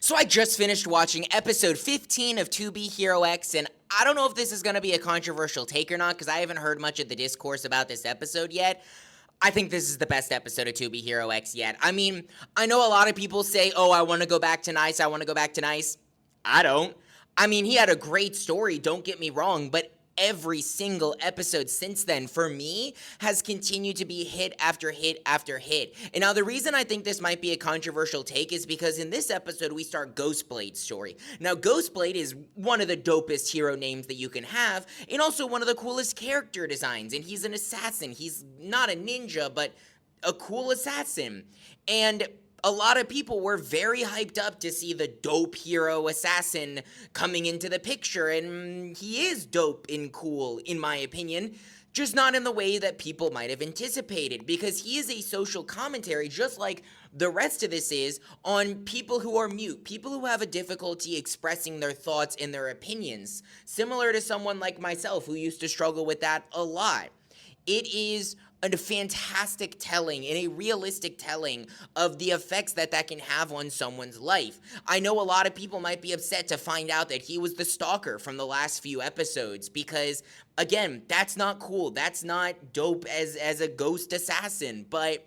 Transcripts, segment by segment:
So I just finished watching episode 15 of To Be Hero X, and I don't know if this is going to be a controversial take or not, because I haven't heard much of the discourse about this episode yet. I think this is the best episode of To Be Hero X yet. I mean, I know a lot of people say, oh, I want to go back to Nice, I want to go back to Nice. I don't. I mean, he had a great story, don't get me wrong, but every single episode since then, for me, has continued to be hit after hit after hit. And now the reason I think this might be a controversial take is because in this episode, we start Ghostblade's story. Now, Ghostblade is one of the dopest hero names that you can have, and also one of the coolest character designs, and he's an assassin. He's not a ninja, but a cool assassin. And a lot of people were very hyped up to see the dope hero assassin coming into the picture, and he is dope and cool, in my opinion, just not in the way that people might have anticipated, because he is a social commentary, just like the rest of this is, on people who are mute, people who have a difficulty expressing their thoughts and their opinions, similar to someone like myself who used to struggle with that a lot. It is a fantastic telling and a realistic telling of the effects that can have on someone's life. I know a lot of people might be upset to find out that he was the stalker from the last few episodes because, again, that's not cool. That's not dope as a ghost assassin, but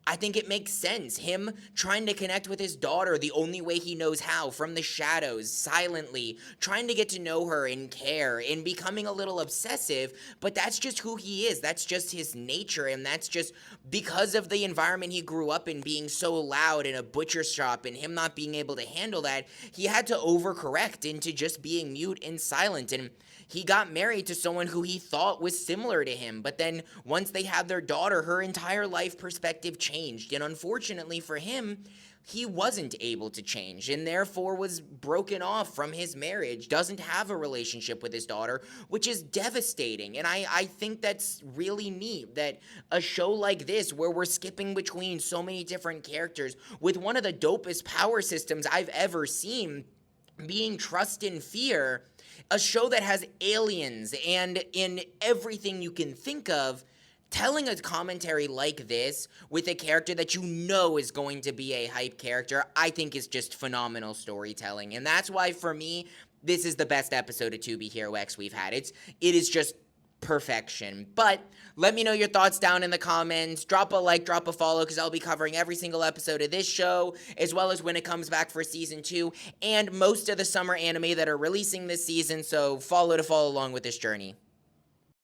I think it makes sense. Him trying to connect with his daughter the only way he knows how, from the shadows, silently, trying to get to know her and care, and becoming a little obsessive, but that's just who he is. That's just his nature, and that's just because of the environment he grew up in, being so loud in a butcher shop, and him not being able to handle that, he had to overcorrect into just being mute and silent, and he got married to someone who he thought was similar to him, but then once they had their daughter, her entire life perspective changed, and unfortunately for him, he wasn't able to change, and therefore was broken off from his marriage, doesn't have a relationship with his daughter, which is devastating, and I think that's really neat, that a show like this, where we're skipping between so many different characters, with one of the dopest power systems I've ever seen, being trust and fear, a show that has aliens and in everything you can think of, telling a commentary like this with a character that you know is going to be a hype character, I think is just phenomenal storytelling. And that's why, for me, this is the best episode of To Be Hero X we've had. It is just perfection. But let me know your thoughts down in the comments. Drop a like, drop a follow, because I'll be covering every single episode of this show, as well as when it comes back for season 2, and most of the summer anime that are releasing this season, so follow along with this journey.